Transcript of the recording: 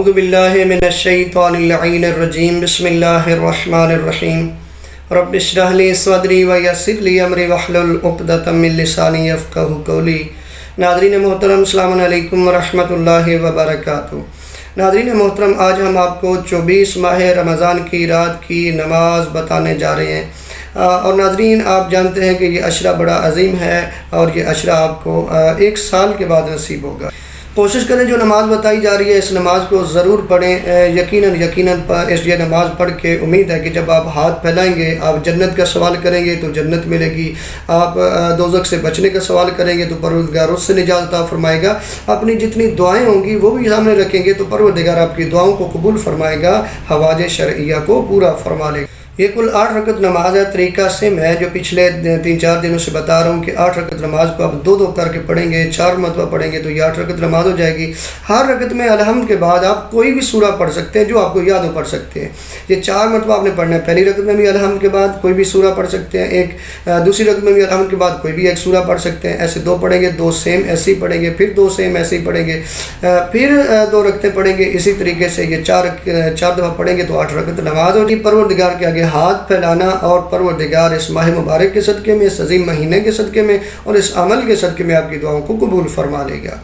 اعوذ باللہ من الشیطان اللعین الرجیم بسم اللہ الرحمن الرحیم رب اشرح لی صدری ویسر لی امری واحلل عقدۃ من لسانی یفقہوا قولی۔ ناظرین محترم السلام علیکم ورحمۃ اللہ وبرکاتہ۔ ناظرین محترم، آج ہم آپ کو 24 ماہ رمضان کی رات کی نماز بتانے جا رہے ہیں، اور ناظرین آپ جانتے ہیں کہ یہ عشرہ بڑا عظیم ہے اور یہ عشرہ آپ کو 1 سال کے بعد نصیب ہوگا۔ کوشش کریں جو نماز بتائی جا رہی ہے اس نماز کو ضرور پڑھیں۔ یقیناً اس یہ نماز پڑھ کے امید ہے کہ جب آپ ہاتھ پھیلائیں گے آپ جنت کا سوال کریں گے تو جنت ملے گی، آپ دوزخ سے بچنے کا سوال کریں گے تو پروردگار اس سے نجات عطا فرمائے گا، اپنی جتنی دعائیں ہوں گی وہ بھی سامنے رکھیں گے تو پروردگار آپ کی دعاؤں کو قبول فرمائے گا، حوائج شرعیہ کو پورا فرما لے گا۔ یہ کل 8 رکعت نماز ہے، طریقہ سیم ہے جو پچھلے 3-4 دنوں سے بتا رہا ہوں کہ 8 رکعت نماز کو آپ 2 کر کے پڑھیں گے، 4 مرتبہ پڑھیں گے تو یہ 8 رکعت نماز ہو جائے گی۔ ہر رکعت میں الحمد کے بعد آپ کوئی بھی سورہ پڑھ سکتے ہیں جو آپ کو یاد ہو پڑھ سکتے ہیں۔ یہ 4 مرتبہ آپ نے پڑھنا ہے، پہلی رکعت میں بھی الحمد کے بعد کوئی بھی سورہ پڑھ سکتے ہیں، دوسری رکعت میں بھی الحمد کے بعد کوئی بھی ایک سورہ پڑھ سکتے ہیں۔ ایسے 2 پڑھیں گے، 2 سیم ایسے ہی پڑھیں گے، پھر 2 سیم ایسے ہی پڑھیں گے، پھر 2 رکعتیں پڑھیں گے۔ اسی طریقے سے یہ 4 دفعہ پڑھیں گے تو 8 رکعت نماز ہوگی۔ پروردگار کے آگے ہاتھ پھیلانا اور پروردگار اس ماہ مبارک کے صدقے میں، اس عظیم مہینے کے صدقے میں اور اس عمل کے صدقے میں آپ کی دعاؤں کو قبول فرما لے گا۔